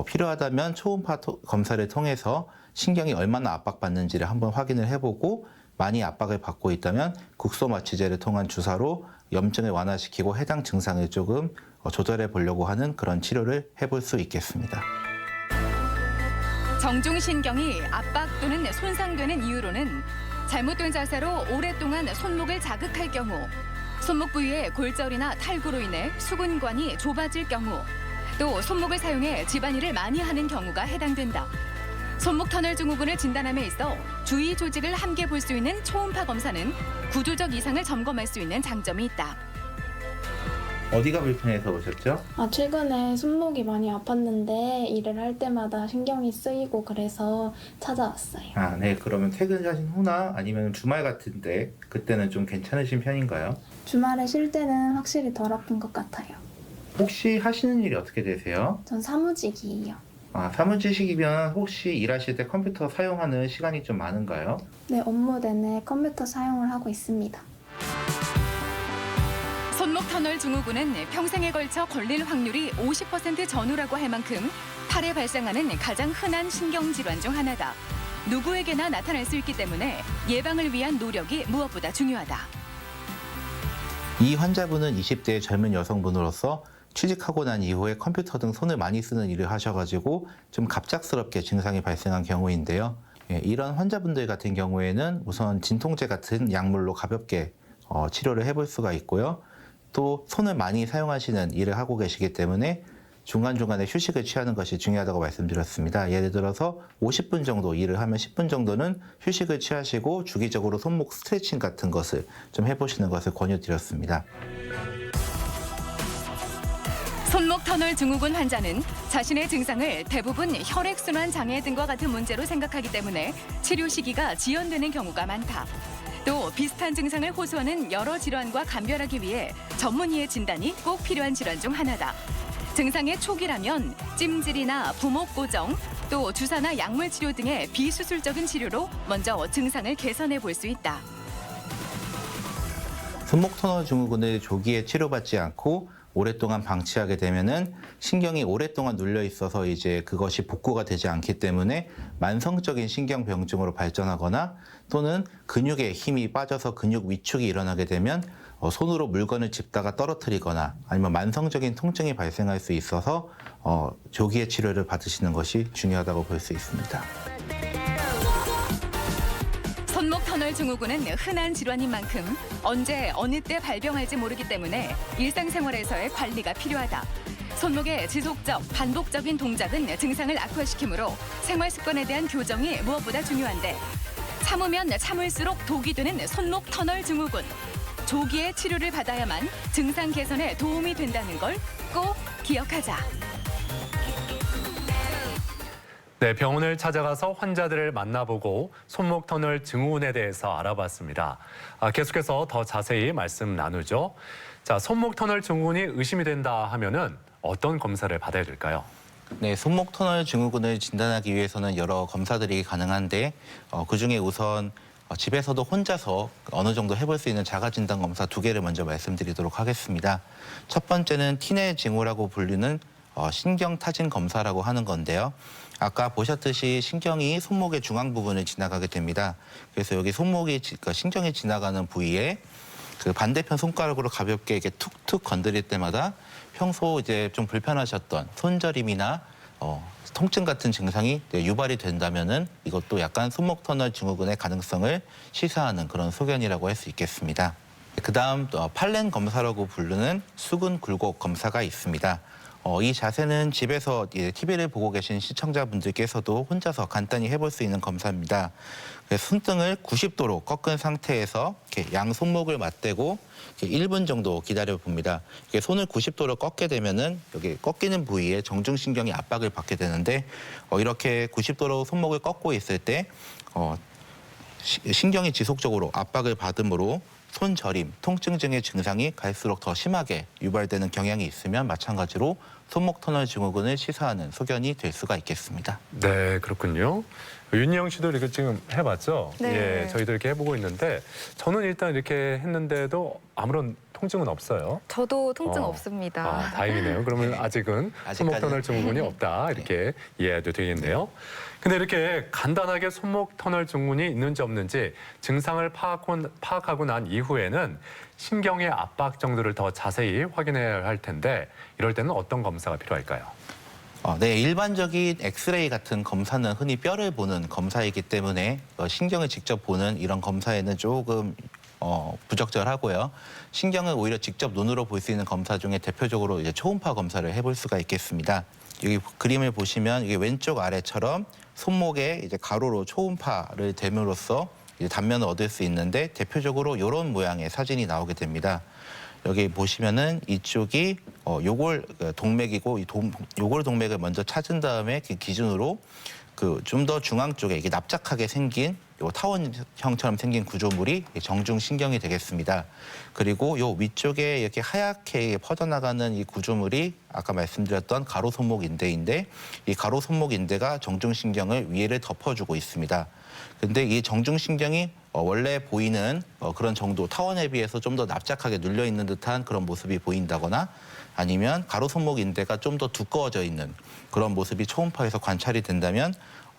필요하다면 초음파 검사를 통해서 신경이 얼마나 압박받는지를 한번 확인을 해보고 많이 압박을 받고 있다면 국소마취제를 통한 주사로 염증을 완화시키고 해당 증상을 조금 조절해 보려고 하는 그런 치료를 해볼 수 있겠습니다. 정중신경이 압박 또는 손상되는 이유로는 잘못된 자세로 오랫동안 손목을 자극할 경우, 손목 부위의 골절이나 탈구로 인해 수근관이 좁아질 경우, 또 손목을 사용해 집안일을 많이 하는 경우가 해당된다. 손목 터널 증후군을 진단함에 있어 주위 조직을 함께 볼 수 있는 초음파 검사는 구조적 이상을 점검할 수 있는 장점이 있다. 어디가 불편해서 오셨죠? 최근에 손목이 많이 아팠는데 일을 할 때마다 신경이 쓰이고 그래서 찾아왔어요. 네. 그러면 퇴근하신 후나 아니면 주말 같은데 그때는 좀 괜찮으신 편인가요? 주말에 쉴 때는 확실히 덜 아픈 것 같아요. 혹시 하시는 일이 어떻게 되세요? 전 사무직이에요. 사무직이면 혹시 일하실 때 컴퓨터 사용하는 시간이 좀 많은가요? 네, 업무 내내 컴퓨터 사용을 하고 있습니다. 손목 터널 증후군은 평생에 걸쳐 걸릴 확률이 50% 전후라고 할 만큼 팔에 발생하는 가장 흔한 신경질환 중 하나다. 누구에게나 나타날 수 있기 때문에 예방을 위한 노력이 무엇보다 중요하다. 이 환자분은 20대의 젊은 여성분으로서 취직하고 난 이후에 컴퓨터 등 손을 많이 쓰는 일을 하셔가지고 좀 갑작스럽게 증상이 발생한 경우인데요. 이런 환자분들 같은 경우에는 우선 진통제 같은 약물로 가볍게 치료를 해볼 수가 있고요. 또 손을 많이 사용하시는 일을 하고 계시기 때문에 중간중간에 휴식을 취하는 것이 중요하다고 말씀드렸습니다. 예를 들어서 50분 정도 일을 하면 10분 정도는 휴식을 취하시고 주기적으로 손목 스트레칭 같은 것을 좀 해보시는 것을 권유드렸습니다. 손목 터널 증후군 환자는 자신의 증상을 대부분 혈액순환 장애 등과 같은 문제로 생각하기 때문에 치료 시기가 지연되는 경우가 많다. 또 비슷한 증상을 호소하는 여러 질환과 감별하기 위해 전문의의 진단이 꼭 필요한 질환 중 하나다. 증상의 초기라면 찜질이나 부목 고정, 또 주사나 약물 치료 등의 비수술적인 치료로 먼저 증상을 개선해 볼 수 있다. 손목 터널 증후군을 조기에 치료받지 않고 오랫동안 방치하게 되면은 신경이 오랫동안 눌려 있어서 이제 그것이 복구가 되지 않기 때문에 만성적인 신경병증으로 발전하거나 또는 근육에 힘이 빠져서 근육 위축이 일어나게 되면 손으로 물건을 짚다가 떨어뜨리거나 아니면 만성적인 통증이 발생할 수 있어서 조기에 치료를 받으시는 것이 중요하다고 볼 수 있습니다. 손목 터널 증후군은 흔한 질환인 만큼 언제 어느 때 발병할지 모르기 때문에 일상생활에서의 관리가 필요하다. 손목의 지속적, 반복적인 동작은 증상을 악화시키므로 생활 습관에 대한 교정이 무엇보다 중요한데 참으면 참을수록 독이 되는 손목 터널 증후군. 조기에 치료를 받아야만 증상 개선에 도움이 된다는 걸 꼭 기억하자. 네, 병원을 찾아가서 환자들을 만나보고 손목 터널 증후군에 대해서 알아봤습니다. 계속해서 더 자세히 말씀 나누죠. 자, 손목 터널 증후군이 의심이 된다 하면은 어떤 검사를 받아야 될까요? 네, 손목 터널 증후군을 진단하기 위해서는 여러 검사들이 가능한데 그중에 우선 집에서도 혼자서 어느 정도 해볼 수 있는 자가진단 검사 2개를 먼저 말씀드리도록 하겠습니다. 첫 번째는 티네 징후라고 불리는 신경타진 검사라고 하는 건데요. 아까 보셨듯이 신경이 손목의 중앙 부분을 지나가게 됩니다. 그래서 여기 손목이 신경이 지나가는 부위에 그 반대편 손가락으로 가볍게 이렇게 툭툭 건드릴 때마다 평소 이제 좀 불편하셨던 손저림이나 통증 같은 증상이 유발이 된다면은 이것도 약간 손목 터널 증후군의 가능성을 시사하는 그런 소견이라고 할 수 있겠습니다. 그다음 팔렌 검사라고 부르는 수근 굴곡 검사가 있습니다. 이 자세는 집에서 TV를 보고 계신 시청자분들께서도 혼자서 간단히 해볼 수 있는 검사입니다. 손등을 90도로 꺾은 상태에서 이렇게 양 손목을 맞대고 이렇게 1분 정도 기다려 봅니다. 손을 90도로 꺾게 되면은 여기 꺾이는 부위에 정중신경이 압박을 받게 되는데 이렇게 90도로 손목을 꺾고 있을 때 신경이 지속적으로 압박을 받음으로 손저림, 통증 등의 증상이 갈수록 더 심하게 유발되는 경향이 있으면 마찬가지로 손목 터널 증후군을 시사하는 소견이 될 수가 있겠습니다. 네, 그렇군요. 윤희영 씨도 이렇게 지금 해봤죠? 네. 예, 저희도 이렇게 해보고 있는데 저는 일단 이렇게 했는데도 아무런 통증은 없어요. 저도 통증 어. 없습니다. 아, 다행이네요. 그러면 아직은 손목 터널 증후군이 없다 이렇게 이해해도 되겠네요. 근데 이렇게 간단하게 손목 터널 증후군이 있는지 없는지 증상을 파악하고 난 이후에는 신경의 압박 정도를 더 자세히 확인해야 할 텐데 이럴 때는 어떤 검사가 필요할까요? 네, 일반적인 엑스레이 같은 검사는 흔히 뼈를 보는 검사이기 때문에 신경을 직접 보는 이런 검사에는 조금 부적절하고요. 신경을 오히려 직접 눈으로 볼 수 있는 검사 중에 대표적으로 이제 초음파 검사를 해볼 수가 있겠습니다. 여기 그림을 보시면 이게 왼쪽 아래처럼 손목에 이제 가로로 초음파를 댐으로써 이제 단면을 얻을 수 있는데 대표적으로 이런 모양의 사진이 나오게 됩니다. 여기 보시면은 이쪽이 요골 동맥이고 요골 동맥을 먼저 찾은 다음에 그 기준으로 그 좀 더 중앙 쪽에 이게 납작하게 생긴 요 타원형처럼 생긴 구조물이 정중신경이 되겠습니다. 그리고 요 위쪽에 이렇게 하얗게 퍼져나가는 이 구조물이 아까 말씀드렸던 가로손목인대인데 이 가로손목인대가 정중신경을 위에를 덮어주고 있습니다. 근데 이 정중신경이 원래 보이는 그런 정도 타원에 비해서 좀 더 납작하게 눌려 있는 듯한 그런 모습이 보인다거나 아니면 가로손목 인대가 좀 더 두꺼워져 있는 그런 모습이 초음파에서 관찰이 된다면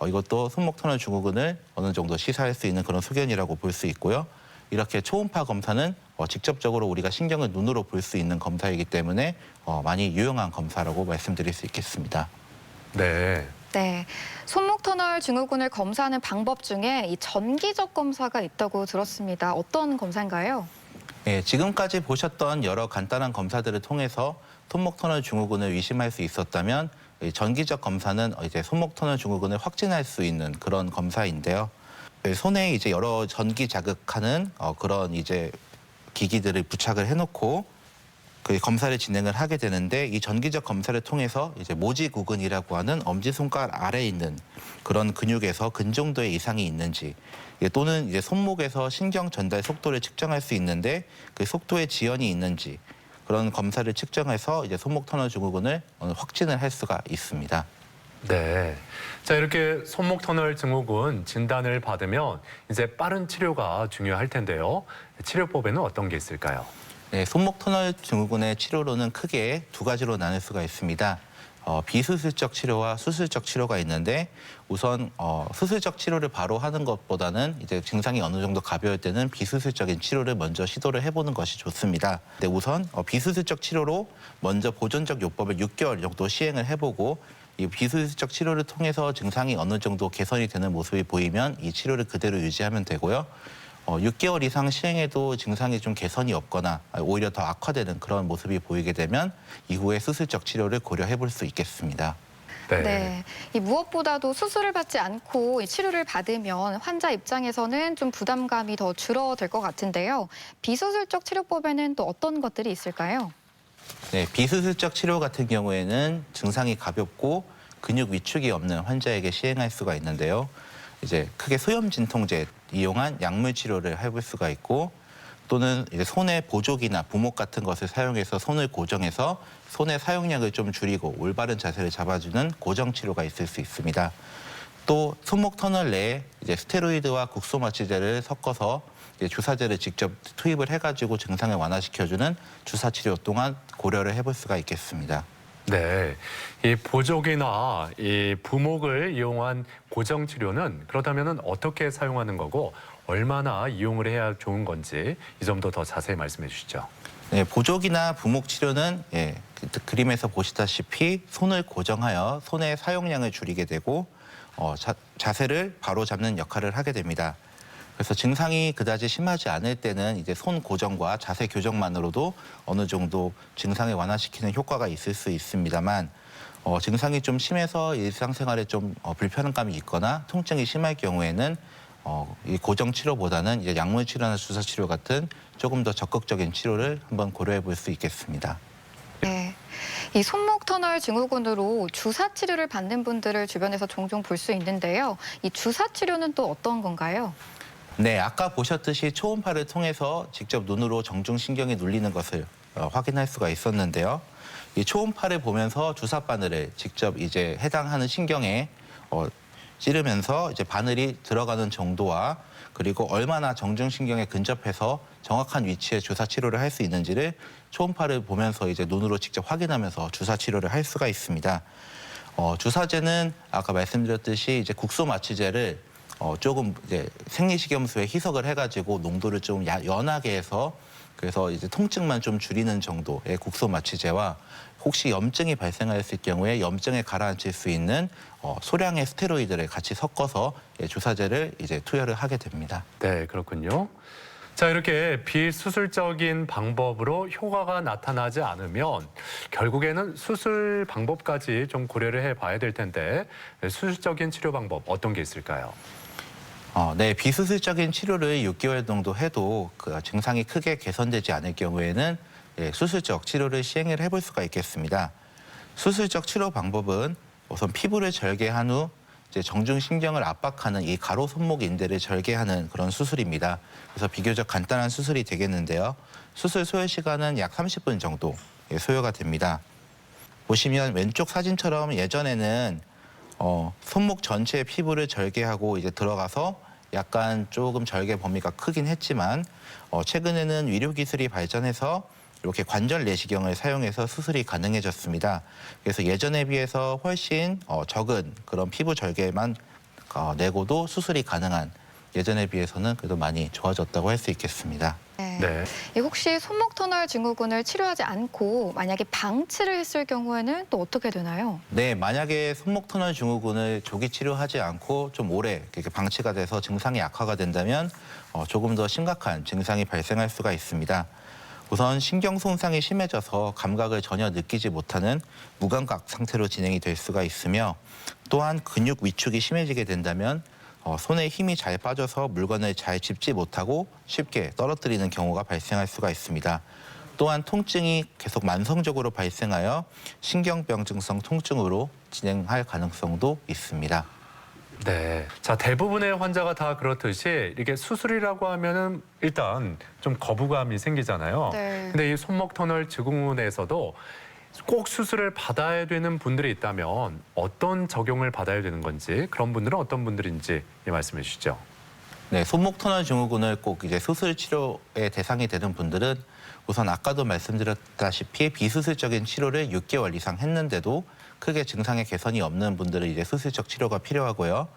이것도 손목 터널 증후군을 어느 정도 시사할 수 있는 그런 소견이라고 볼 수 있고요. 이렇게 초음파 검사는 직접적으로 우리가 신경을 눈으로 볼 수 있는 검사이기 때문에 많이 유용한 검사라고 말씀드릴 수 있겠습니다. 네. 네, 손목 터널 증후군을 검사하는 방법 중에 이 전기적 검사가 있다고 들었습니다. 어떤 검사인가요? 네, 지금까지 보셨던 여러 간단한 검사들을 통해서 손목 터널 증후군을 의심할 수 있었다면 이 전기적 검사는 이제 손목 터널 증후군을 확진할 수 있는 그런 검사인데요. 손에 이제 여러 전기 자극하는 그런 이제 기기들을 부착을 해놓고 그 검사를 진행을 하게 되는데 이 전기적 검사를 통해서 이제 모지구근이라고 하는 엄지손가락 아래에 있는 그런 근육에서 근 정도의 이상이 있는지 또는 이제 손목에서 신경 전달 속도를 측정할 수 있는데 그 속도의 지연이 있는지 그런 검사를 측정해서 이제 손목 터널 증후군을 확진을 할 수가 있습니다. 네. 자, 이렇게 손목 터널 증후군 진단을 받으면 이제 빠른 치료가 중요할 텐데요. 치료법에는 어떤 게 있을까요? 네, 손목 터널 증후군의 치료로는 크게 2가지로 나눌 수가 있습니다. 비수술적 치료와 수술적 치료가 있는데 우선 수술적 치료를 바로 하는 것보다는 이제 증상이 어느 정도 가벼울 때는 비수술적인 치료를 먼저 시도를 해보는 것이 좋습니다. 근데 우선 비수술적 치료로 먼저 보존적 요법을 6개월 정도 시행을 해보고 이 비수술적 치료를 통해서 증상이 어느 정도 개선이 되는 모습이 보이면 이 치료를 그대로 유지하면 되고요. 6개월 이상 시행해도 증상이 좀 개선이 없거나 오히려 더 악화되는 그런 모습이 보이게 되면 이후에 수술적 치료를 고려해 볼 수 있겠습니다. 네. 이 무엇보다도 수술을 받지 않고 이 치료를 받으면 환자 입장에서는 좀 부담감이 더 줄어들 것 같은데요. 비수술적 치료법에는 또 어떤 것들이 있을까요? 네, 비수술적 치료 같은 경우에는 증상이 가볍고 근육 위축이 없는 환자에게 시행할 수가 있는데요. 이제 크게 소염 진통제 이용한 약물 치료를 해볼 수가 있고 또는 이제 손에 보조기나 부목 같은 것을 사용해서 손을 고정해서 손의 사용량을 좀 줄이고 올바른 자세를 잡아주는 고정 치료가 있을 수 있습니다. 또 손목 터널 내에 이제 스테로이드와 국소마취제를 섞어서 이제 주사제를 직접 투입을 해가지고 증상을 완화시켜주는 주사 치료 또한 고려를 해볼 수가 있겠습니다. 네, 이 보조기나 이 부목을 이용한 고정 치료는 그렇다면 어떻게 사용하는 거고 얼마나 이용을 해야 좋은 건지 이 점도 더 자세히 말씀해 주시죠. 네, 보조기나 부목 치료는 그림에서 보시다시피 손을 고정하여 손의 사용량을 줄이게 되고 자세를 바로 잡는 역할을 하게 됩니다. 그래서 증상이 그다지 심하지 않을 때는 이제 손 고정과 자세 교정만으로도 어느 정도 증상을 완화시키는 효과가 있을 수 있습니다만 증상이 좀 심해서 일상생활에 좀 불편함이 있거나 통증이 심할 경우에는 이 고정 치료보다는 이제 약물 치료나 주사 치료 같은 조금 더 적극적인 치료를 한번 고려해 볼 수 있겠습니다. 네. 이 손목 터널 증후군으로 주사 치료를 받는 분들을 주변에서 종종 볼 수 있는데요. 이 주사 치료는 또 어떤 건가요? 네, 아까 보셨듯이 초음파를 통해서 직접 눈으로 정중신경이 눌리는 것을 확인할 수가 있었는데요. 이 초음파를 보면서 주사 바늘을 직접 이제 해당하는 신경에 찌르면서 이제 바늘이 들어가는 정도와 그리고 얼마나 정중신경에 근접해서 정확한 위치에 주사 치료를 할 수 있는지를 초음파를 보면서 이제 눈으로 직접 확인하면서 주사 치료를 할 수가 있습니다. 주사제는 아까 말씀드렸듯이 이제 국소마취제를 조금 이제 생리식염수에 희석을 해가지고 농도를 좀 연하게 해서 그래서 이제 통증만 좀 줄이는 정도의 국소마취제와 혹시 염증이 발생했을 경우에 염증을 가라앉힐 수 있는 소량의 스테로이드를 같이 섞어서 주사제를 이제 투여를 하게 됩니다. 네, 그렇군요. 자, 이렇게 비수술적인 방법으로 효과가 나타나지 않으면 결국에는 수술 방법까지 좀 고려를 해봐야 될 텐데 수술적인 치료 방법 어떤 게 있을까요? 네, 비수술적인 치료를 6개월 정도 해도 그 증상이 크게 개선되지 않을 경우에는 수술적 치료를 시행을 해볼 수가 있겠습니다. 수술적 치료 방법은 우선 피부를 절개한 후 이제 정중신경을 압박하는 이 가로 손목 인대를 절개하는 그런 수술입니다. 그래서 비교적 간단한 수술이 되겠는데요. 수술 소요 시간은 약 30분 정도 소요가 됩니다. 보시면 왼쪽 사진처럼 예전에는 손목 전체의 피부를 절개하고 이제 들어가서 약간 조금 절개 범위가 크긴 했지만 최근에는 의료 기술이 발전해서 이렇게 관절 내시경을 사용해서 수술이 가능해졌습니다. 그래서 예전에 비해서 훨씬 적은 그런 피부 절개만 내고도 수술이 가능한 예전에 비해서는 그래도 많이 좋아졌다고 할 수 있겠습니다. 네. 혹시 손목 터널 증후군을 치료하지 않고 만약에 방치를 했을 경우에는 또 어떻게 되나요? 네, 만약에 손목 터널 증후군을 조기 치료하지 않고 좀 오래 이렇게 방치가 돼서 증상이 악화가 된다면 조금 더 심각한 증상이 발생할 수가 있습니다. 우선 신경 손상이 심해져서 감각을 전혀 느끼지 못하는 무감각 상태로 진행이 될 수가 있으며 또한 근육 위축이 심해지게 된다면 손에 힘이 잘 빠져서 물건을 잘 짚지 못하고 쉽게 떨어뜨리는 경우가 발생할 수가 있습니다. 또한 통증이 계속 만성적으로 발생하여 신경병증성 통증으로 진행할 가능성도 있습니다. 네. 자, 대부분의 환자가 다 그렇듯이 이게 수술이라고 하면은 일단 좀 거부감이 생기잖아요. 네. 근데 이 손목 터널 증후군에서도 꼭 수술을 받아야 되는 분들이 있다면 어떤 적용을 받아야 되는 건지 그런 분들은 어떤 분들인지 말씀해 주시죠. 네, 손목 터널 증후군을 꼭 이제 수술 치료의 대상이 되는 분들은 우선 아까도 말씀드렸다시피 비수술적인 치료를 6개월 이상 했는데도 크게 증상의 개선이 없는 분들은 이제 수술적 치료가 필요하고요.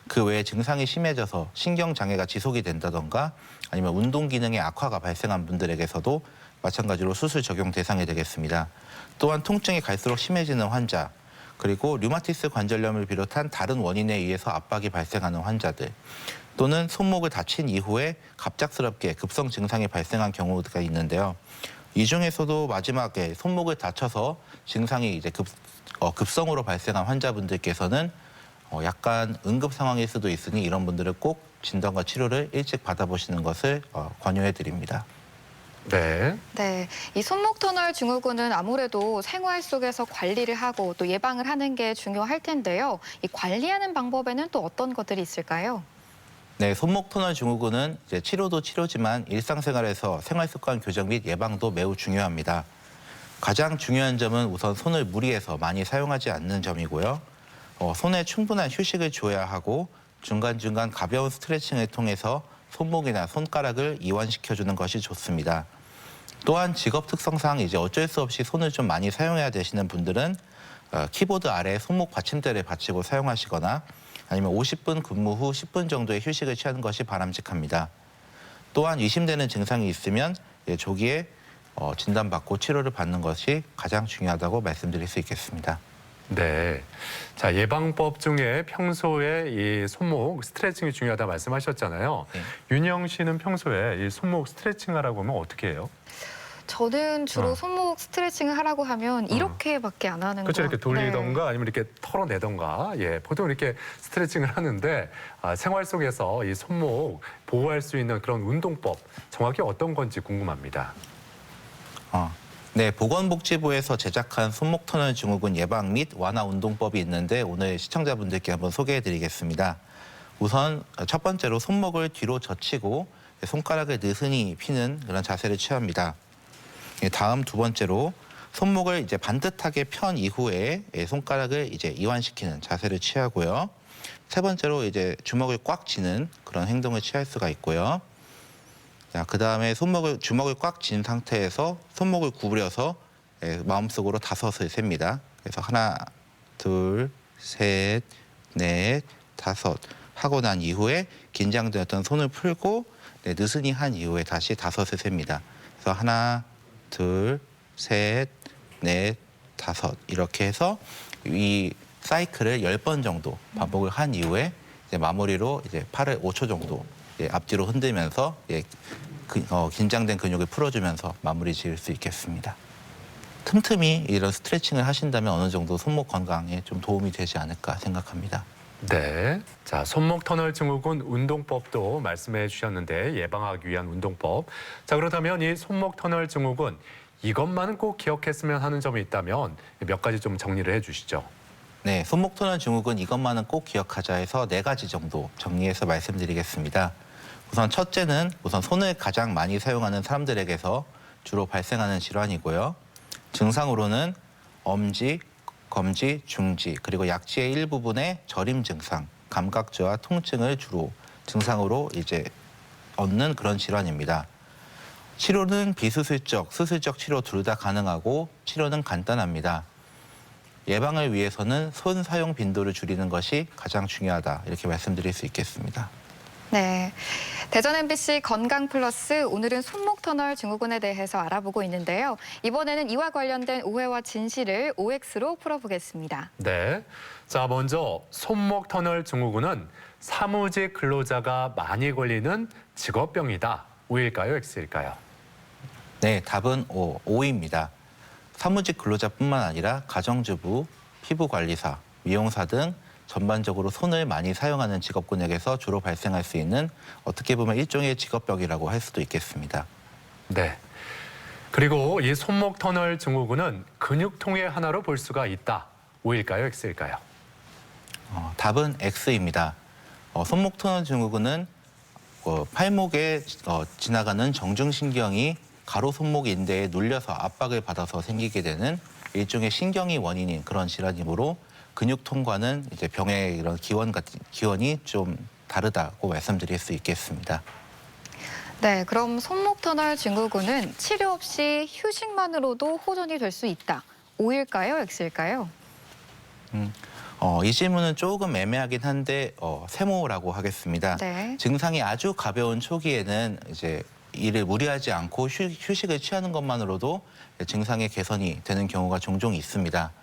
그 외에 증상이 심해져서 신경 장애가 지속이 된다던가 아니면 운동 기능의 악화가 발생한 분들에게서도 마찬가지로 수술 적용 대상이 되겠습니다. 또한 통증이 갈수록 심해지는 환자, 그리고 류마티스 관절염을 비롯한 다른 원인에 의해서 압박이 발생하는 환자들, 또는 손목을 다친 이후에 갑작스럽게 급성 증상이 발생한 경우가 있는데요. 이 중에서도 마지막에 손목을 다쳐서 증상이 이제 급성으로 발생한 환자분들께서는 약간 응급 상황일 수도 있으니 이런 분들은 꼭 진단과 치료를 일찍 받아보시는 것을 권유해 드립니다. 네. 네, 이 손목 터널 증후군은 아무래도 생활 속에서 관리를 하고 또 예방을 하는 게 중요할 텐데요. 이 관리하는 방법에는 또 어떤 것들이 있을까요? 네, 손목 터널 증후군은 이제 치료도 치료지만 일상생활에서 생활습관 교정 및 예방도 매우 중요합니다. 가장 중요한 점은 우선 손을 무리해서 많이 사용하지 않는 점이고요. 손에 충분한 휴식을 줘야 하고 중간중간 가벼운 스트레칭을 통해서 손목이나 손가락을 이완시켜주는 것이 좋습니다. 또한 직업 특성상 이제 어쩔 수 없이 손을 좀 많이 사용해야 되시는 분들은 키보드 아래 손목 받침대를 받치고 사용하시거나 아니면 50분 근무 후 10분 정도의 휴식을 취하는 것이 바람직합니다. 또한 의심되는 증상이 있으면 조기에 진단받고 치료를 받는 것이 가장 중요하다고 말씀드릴 수 있겠습니다. 네. 자, 예방법 중에 평소에 이 손목 스트레칭이 중요하다 말씀하셨잖아요. 네. 윤영 씨는 평소에 이 손목 스트레칭 하라고 하면 어떻게 해요? 저는 주로 손목 스트레칭을 하라고 하면 이렇게밖에 안 하는 그렇죠. 거. 이렇게 돌리던가 아니면 이렇게 털어내던가. 예, 보통 이렇게 스트레칭을 하는데 생활 속에서 이 손목 보호할 수 있는 그런 운동법 정확히 어떤 건지 궁금합니다. 네, 보건복지부에서 제작한 손목 터널 증후군 예방 및 완화 운동법이 있는데 오늘 시청자분들께 한번 소개해드리겠습니다. 우선 첫 번째로 손목을 뒤로 젖히고 손가락을 느슨히 피는 그런 자세를 취합니다. 다음 두 번째로 손목을 이제 반듯하게 편 이후에 손가락을 이제 이완시키는 자세를 취하고요. 세 번째로 이제 주먹을 꽉 쥐는 그런 행동을 취할 수가 있고요. 자, 그다음에 주먹을 꽉 쥔 상태에서 손목을 구부려서 마음속으로 5을 셉니다. 그래서 하나, 둘, 셋, 넷, 5 하고 난 이후에 긴장되었던 손을 풀고 느슨히 한 이후에 다시 5을 셉니다. 그래서 하나, 둘, 셋, 넷, 5 이렇게 해서 이 사이클을 10번 정도 반복을 한 이후에 이제 마무리로 이제 팔을 5초 정도 앞뒤로 흔들면서 긴장된 근육을 풀어주면서 마무리 지을 수 있겠습니다. 틈틈이 이런 스트레칭을 하신다면 어느 정도 손목 건강에 좀 도움이 되지 않을까 생각합니다. 네. 자, 손목 터널 증후군 운동법도 말씀해 주셨는데 예방하기 위한 운동법. 자, 그렇다면 이 손목 터널 증후군 이것만은 꼭 기억했으면 하는 점이 있다면 몇 가지 좀 정리를 해 주시죠. 네, 손목 터널 증후군 이것만은 꼭 기억하자 해서 4가지 정도 정리해서 말씀드리겠습니다. 우선 첫째는 손을 가장 많이 사용하는 사람들에게서 주로 발생하는 질환이고요. 증상으로는 엄지, 검지, 중지, 그리고 약지의 일부분의 저림 증상, 감각저하, 통증을 주로 증상으로 이제 얻는 그런 질환입니다. 치료는 비수술적, 수술적 치료 둘 다 가능하고 치료는 간단합니다. 예방을 위해서는 손 사용 빈도를 줄이는 것이 가장 중요하다 이렇게 말씀드릴 수 있겠습니다. 네, 대전 MBC 건강 플러스 오늘은 손목 터널 증후군에 대해서 알아보고 있는데요. 이번에는 이와 관련된 오해와 진실을 OX로 풀어보겠습니다. 네. 자, 먼저 손목 터널 증후군은 사무직 근로자가 많이 걸리는 직업병이다. O일까요, X일까요? 네, 답은 O입니다. 사무직 근로자뿐만 아니라 가정주부, 피부관리사, 미용사 등 전반적으로 손을 많이 사용하는 직업군에게서 주로 발생할 수 있는 어떻게 보면 일종의 직업병이라고 할 수도 있겠습니다. 네. 그리고 이 손목 터널 증후군은 근육통의 하나로 볼 수가 있다. O일까요, X일까요? 답은 X입니다. 손목 터널 증후군은 팔목에 지나가는 정중신경이 가로 손목 인대에 눌려서 압박을 받아서 생기게 되는 일종의 신경이 원인인 그런 질환이므로 근육통과는 이제 병의 이런 기원이 좀 다르다고 말씀드릴 수 있겠습니다. 네, 그럼 손목 터널 증후군은 치료 없이 휴식만으로도 호전이 될 수 있다. O일까요, X일까요? 이 질문은 조금 애매하긴 한데 세모라고 하겠습니다. 네. 증상이 아주 가벼운 초기에는 이제 이를 무리하지 않고 휴식을 취하는 것만으로도 증상의 개선이 되는 경우가 종종 있습니다.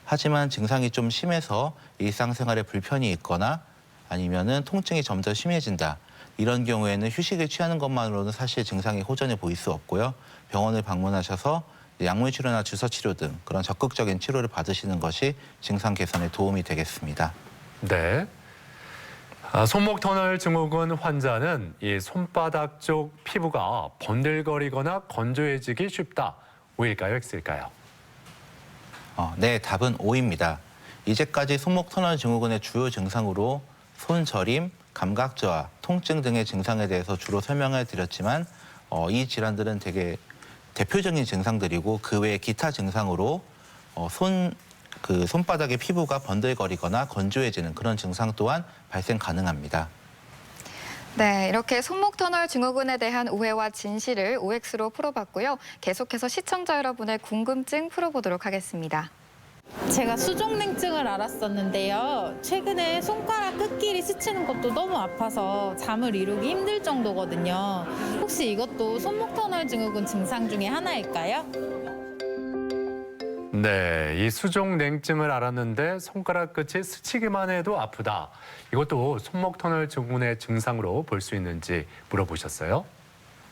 하지만 증상이 좀 심해서 일상생활에 불편이 있거나 아니면은 통증이 점점 심해진다. 이런 경우에는 휴식을 취하는 것만으로는 사실 증상이 호전해 보일 수 없고요. 병원을 방문하셔서 약물 치료나 주사 치료 등 그런 적극적인 치료를 받으시는 것이 증상 개선에 도움이 되겠습니다. 네. 손목 터널 증후군 환자는 이 손바닥 쪽 피부가 번들거리거나 건조해지기 쉽다. O일까요, X일까요? 네, 답은 O입니다. 이제까지 손목 터널 증후군의 주요 증상으로 손저림, 감각저하, 통증 등의 증상에 대해서 주로 설명을 드렸지만 이 질환들은 되게 대표적인 증상들이고 그 외에 기타 증상으로 손바닥의 피부가 번들거리거나 건조해지는 그런 증상 또한 발생 가능합니다. 네, 이렇게 손목 터널 증후군에 대한 오해와 진실을 OX로 풀어봤고요. 계속해서 시청자 여러분의 궁금증 풀어보도록 하겠습니다. 제가 수족냉증을 앓았었는데요. 최근에 손가락 끝길이 스치는 것도 너무 아파서 잠을 이루기 힘들 정도거든요. 혹시 이것도 손목 터널 증후군 증상 중에 하나일까요? 네, 이 수족냉증을 앓았는데 손가락 끝이 스치기만 해도 아프다. 이것도 손목 터널 증후군의 증상으로 볼 수 있는지 물어보셨어요?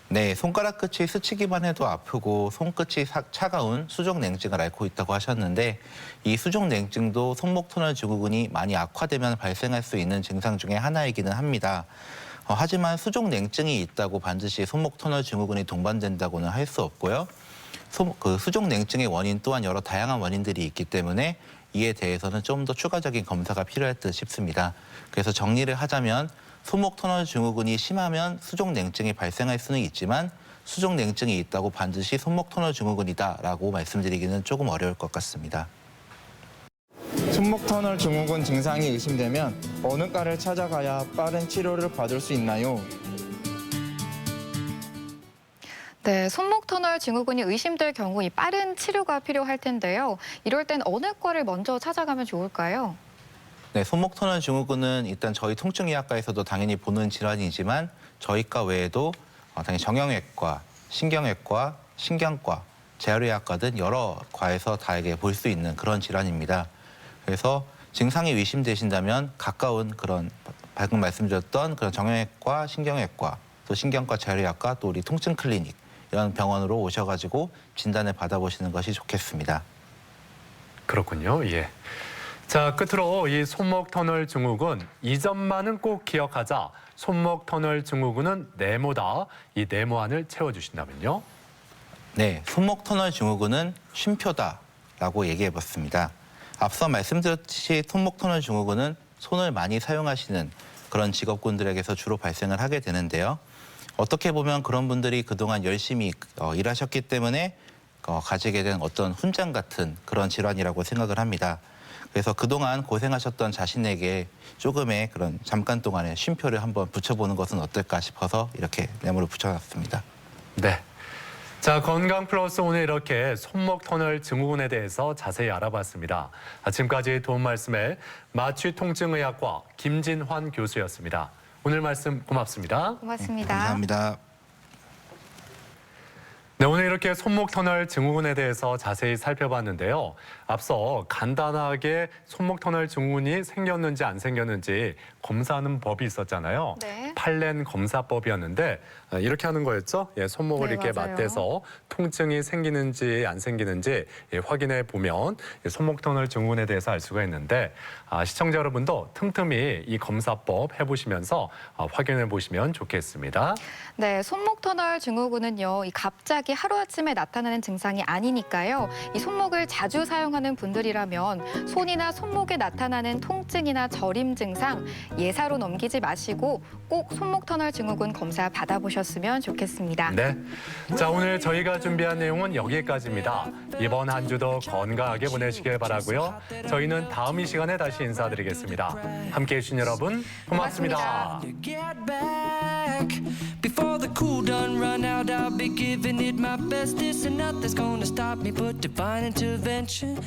네, 손가락 끝이 스치기만 해도 아프고 손끝이 차가운 수족냉증을 앓고 있다고 하셨는데 이 수족냉증도 손목 터널 증후군이 많이 악화되면 발생할 수 있는 증상 중에 하나이기는 합니다. 하지만 수족냉증이 있다고 반드시 손목 터널 증후군이 동반된다고는 할 수 없고요. 수족냉증의 원인 또한 여러 다양한 원인들이 있기 때문에 이에 대해서는 좀 더 추가적인 검사가 필요할 듯 싶습니다. 그래서 정리를 하자면 손목 터널 증후군이 심하면 수족냉증이 발생할 수는 있지만 수족냉증이 있다고 반드시 손목 터널 증후군이다라고 말씀드리기는 조금 어려울 것 같습니다. 손목 터널 증후군 증상이 의심되면 어느 과를 찾아가야 빠른 치료를 받을 수 있나요? 네, 손목 터널 증후군이 의심될 경우 이 빠른 치료가 필요할 텐데요. 이럴 땐 어느 과를 먼저 찾아가면 좋을까요? 네, 손목 터널 증후군은 일단 저희 통증의학과에서도 당연히 보는 질환이지만 저희과 외에도 당연히 정형외과, 신경외과, 신경과, 재활의학과 등 여러 과에서 다에게 볼 수 있는 그런 질환입니다. 그래서 증상이 의심되신다면 가까운 그런 방금 말씀드렸던 그런 정형외과, 신경외과, 또 신경과, 재활의학과, 또 우리 통증 클리닉 이런 병원으로 오셔가지고 진단을 받아보시는 것이 좋겠습니다. 그렇군요. 예. 자, 끝으로 이 손목 터널 증후군 이 점만은 꼭 기억하자. 손목 터널 증후군은 네모다. 이 네모안을 채워주신다면요. 네, 손목 터널 증후군은 쉼표다라고 얘기해봤습니다. 앞서 말씀드렸듯이 손목 터널 증후군은 손을 많이 사용하시는 그런 직업군들에게서 주로 발생을 하게 되는데요. 어떻게 보면 그런 분들이 그동안 열심히 일하셨기 때문에 가지게 된 어떤 훈장 같은 그런 질환이라고 생각을 합니다. 그래서 그동안 고생하셨던 자신에게 조금의 그런 잠깐 동안의 쉼표를 한번 붙여보는 것은 어떨까 싶어서 이렇게 네모를 붙여놨습니다. 네. 자, 건강 플러스 오늘 이렇게 손목 터널 증후군에 대해서 자세히 알아봤습니다. 지금까지 도움 말씀에 마취통증의학과 김진환 교수였습니다. 오늘 말씀 고맙습니다. 고맙습니다. 네, 감사합니다. 네, 오늘 이렇게 손목 터널 증후군에 대해서 자세히 살펴봤는데요. 앞서 간단하게 손목 터널 증후군이 생겼는지 안 생겼는지 검사하는 법이 있었잖아요. 네. 팔렌 검사법이었는데 이렇게 하는 거였죠. 예, 손목을 네, 이렇게 맞아요. 맞대서 통증이 생기는지 안 생기는지 확인해 보면 손목 터널 증후군에 대해서 알 수가 있는데 시청자 여러분도 틈틈이 이 검사법 해보시면서 확인해 보시면 좋겠습니다. 네, 손목 터널 증후군은요, 이 갑자기 하루아침에 나타나는 증상이 아니니까요. 이 손목을 자주 사용하는 분들이라면 손이나 손목에 나타나는 통증이나 저림 증상 예사로 넘기지 마시고 꼭 손목 터널 증후군 검사 받아보셨으면 좋겠습니다. 네, 자 오늘 저희가 준비한 내용은 여기까지입니다. 이번 한 주도 건강하게 보내시길 바라고요. 저희는 다음 이 시간에 다시 인사드리겠습니다. 함께해 주신 여러분 고맙습니다. Before the cool done run out, I'll be giving it my best. This and nothing's gonna stop me but divine intervention.